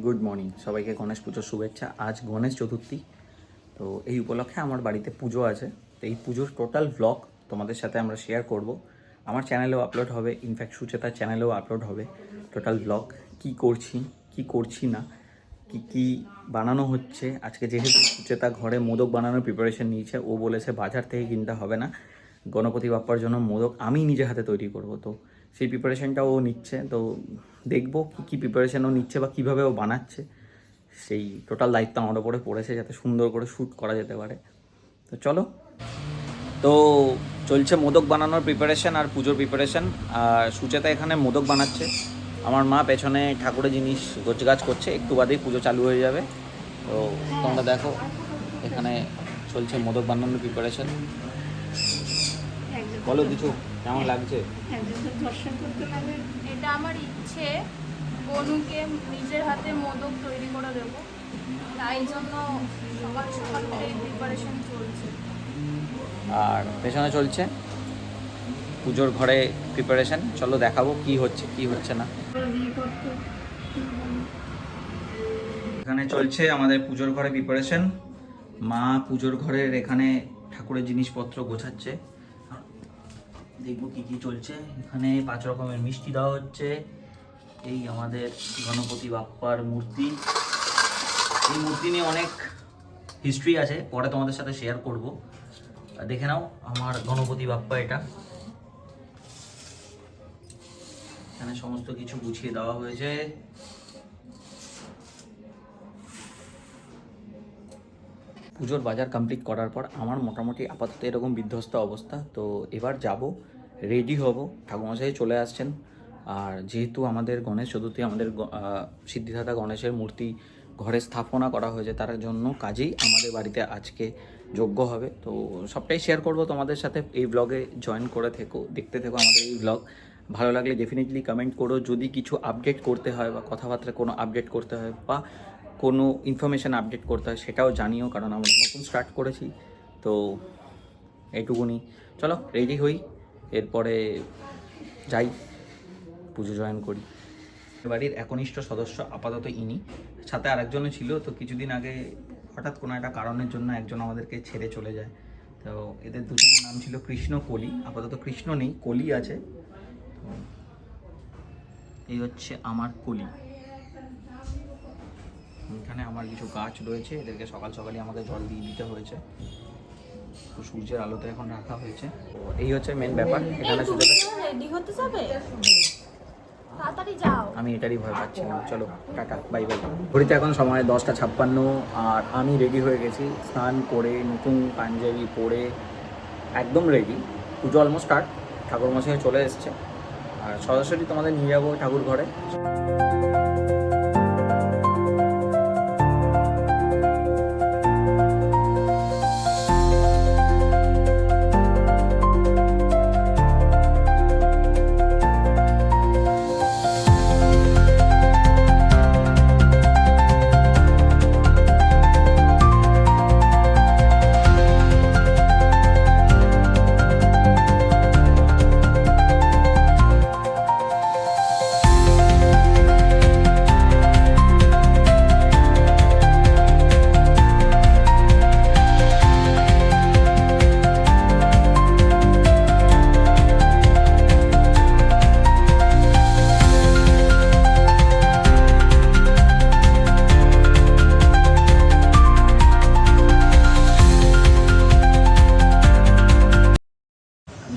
Good morning, সবাইকে গণেশ পুজোর শুভেচ্ছা। আজ গণেশ চতুর্থী, তো এই উপলক্ষে আমার বাড়িতে পুজো আছে। তো এই পুজোর টোটাল ব্লগ তোমাদের সাথে আমরা শেয়ার করব। আমার চ্যানেলেও আপলোড হবে, ইনফ্যাক্ট সুচেতার চ্যানেলেও আপলোড হবে টোটাল ব্লগ। কি করছি কি করছি না, কি কি বানানো হচ্ছে। আজকে যেহেতু সুচেতা ঘরে মোদক বানানোর প্রিপারেশন নিয়েছে, ও বলেছে বাজার থেকে কিনতে হবে না, গণপতি বাপ্পার জন্য মোদক আমি নিজে হাতে তৈরি করব। তো সেই প্রিপারেশনটাও ও নিচ্ছে। তো দেখবো কী কী প্রিপারেশন ও নিচ্ছে বা কীভাবে ও বানাচ্ছে, সেই টোটাল দায়িত্ব আমার ওপরে পড়েছে যাতে সুন্দর করে শ্যুট করা যেতে পারে। তো চলো, তো চলছে মোদক বানানোর প্রিপারেশন আর পুজোর প্রিপারেশন। আর সুচেতা এখানে মোদক বানাচ্ছে, আমার মা পেছনে ঠাকুরের জিনিস গোছগাছ করছে। একটু বাদেই পুজো চালু হয়ে যাবে। তো তোমরা দেখো, এখানে চলছে মোদক বানানোর প্রিপারেশন। বলো কিছু, কেমন লাগছে? এটা আমার ইচ্ছে, বনুকে নিজের হাতে মোদক তৈরি করে দেব, তাই জন্য সকাল সকাল এই প্রিপারেশন চলছে। আর পেছনে চলছে পুজোর ঘরে প্রিপারেশন। চলো দেখাবো কি হচ্ছে কি হচ্ছে না। এখানে চলছে আমাদের পুজোর ঘরে প্রিপারেশন। মা পুজোর ঘরের এখানে ঠাকুরের জিনিসপত্র গোছাচ্ছে। দেখবো কি কি চলছে। এখানে 5 রকমের মিষ্টি দেওয়া হচ্ছে। এই আমাদের গণপতি বাপ্পার মূর্তি। এই মূর্তি নিয়ে অনেক হিস্ট্রি আছে, পরে তোমাদের সাথে শেয়ার করব। দেখে নাও আমার গণপতি বাপ্পা। এটা এখানে সমস্ত কিছু গুছিয়ে দেওয়া হয়েছে। পুজোর বাজার কমপ্লিট করার পর আমার মোটামুটি আপাতত এরকম বিধ্বস্ত অবস্থা। তো এবার যাব, রেডি হব, ঠাকুরমশাই চলে আসছেন। আর যেহেতু আমাদের গণেশ চতুর্থী, আমাদের সিদ্ধিদাতা গণেশের মূর্তি ঘরে স্থাপনা করা হয়েছে, তার জন্য কাজেই আমাদের বাড়িতে আজকে যজ্ঞ হবে। তো সবটাই শেয়ার করব তোমাদের সাথে। এই ব্লগে জয়েন করে থেকো, দেখতে থেকো আমাদের এই ব্লগ। ভালো লাগলে ডেফিনেটলি কমেন্ট করো। যদি কিছু আপডেট করতে হয় বা কথাবার্তা কোনো আপডেট করতে হয় বা কোনো ইনফরমেশান আপডেট করতে হয় সেটাও জানিও, কারণ আমরা নতুন স্টার্ট করেছি। তো এইটুকুনি, চলো রেডি হই, এরপরে যাই পুজো জয়েন করি। বাড়ির একনিষ্ঠ সদস্য আপাতত ইনি, সাথে আরেকজনও ছিল। তো কিছুদিন আগে হঠাৎ কোনো একটা কারণের জন্য একজন আমাদেরকে ছেড়ে চলে যায়। তো এদের দুজনের নাম ছিল কৃষ্ণ, কলি। আপাতত কৃষ্ণ নেই, কলি আছে। তো এই হচ্ছে আমার কলি। এখানে আমার কিছু গাছ রয়েছে, এদেরকে সকাল সকালই আমাকে জল দিয়ে দিতে হয়েছে। তো সূর্যের আলোতে এখন রাখা হয়েছে। তো এই হচ্ছে মেন ব্যাপার। এখানে রেডি হতে যাবে, তাড়াতাড়ি যাও। আমি এটারই ভয় পাচ্ছি না। চলো টাটা, বাই বাই। ঘড়িতে এখন সময় 10:56, আর আমি রেডি হয়ে গেছি, স্নান করে নতুন পাঞ্জাবি পরে একদম রেডি। পুজো অলমোস্ট স্টার্ট, ঠাকুরমশাই চলে এসছে। আর সরাসরি তোমাদের নিয়ে যাবো ঠাকুর ঘরে।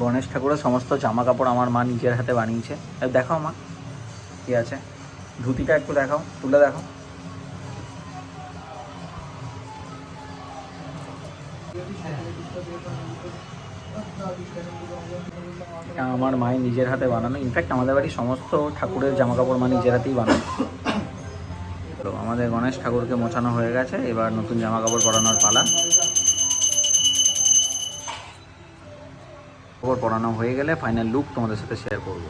গণেশ ঠাকুরের সমস্ত জামা কাপড় আমার মা নিজের হাতে বানিয়েছে। দেখাও মা কী আছে, ধুতিটা একটু দেখাও, তুলে দেখাও। এটা আমার মায়ের নিজের হাতে বানানো। ইনফ্যাক্ট আমাদের বাড়ির সমস্ত ঠাকুরের জামা কাপড় মা নিজের হাতেই বানানো। তো আমাদের গণেশ ঠাকুরকে মোছানো হয়ে গেছে, এবার নতুন জামা কাপড় পরানোর পালা। কাপড় পরানো হয়ে গেলে ফাইনাল লুক তোমাদের সাথে শেয়ার করব।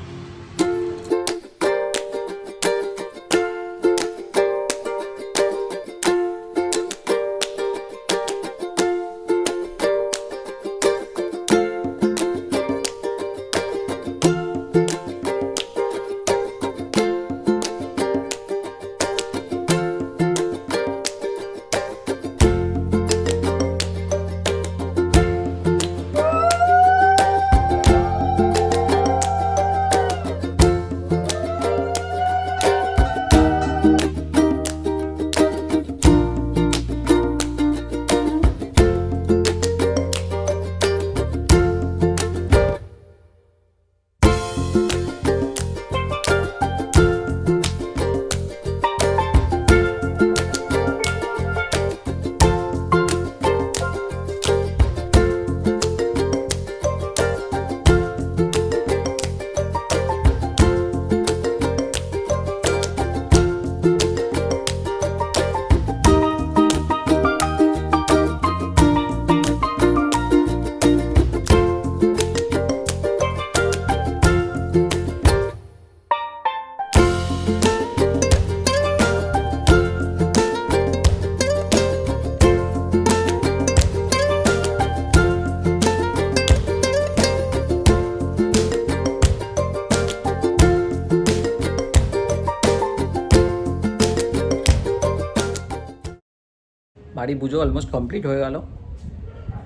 বাড়ি পুজো অলমোস্ট কমপ্লিট হয়ে গেল।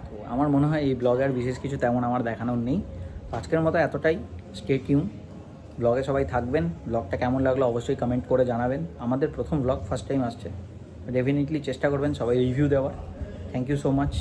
তো আমার মনে হয় এই ব্লগে আর বিশেষ কিছু তেমন আমার দেখানোর নেই। তো আজকের মতো এতটাই। Stay tune. ব্লগে সবাই থাকবেন। ব্লগটা কেমন লাগলো অবশ্যই কমেন্ট করে জানাবেন। আমাদের প্রথম ব্লগ ফার্স্ট টাইম আসছে, ডেফিনেটলি চেষ্টা করবেন সবাই রিভিউ দেওয়ার। Thank you so much.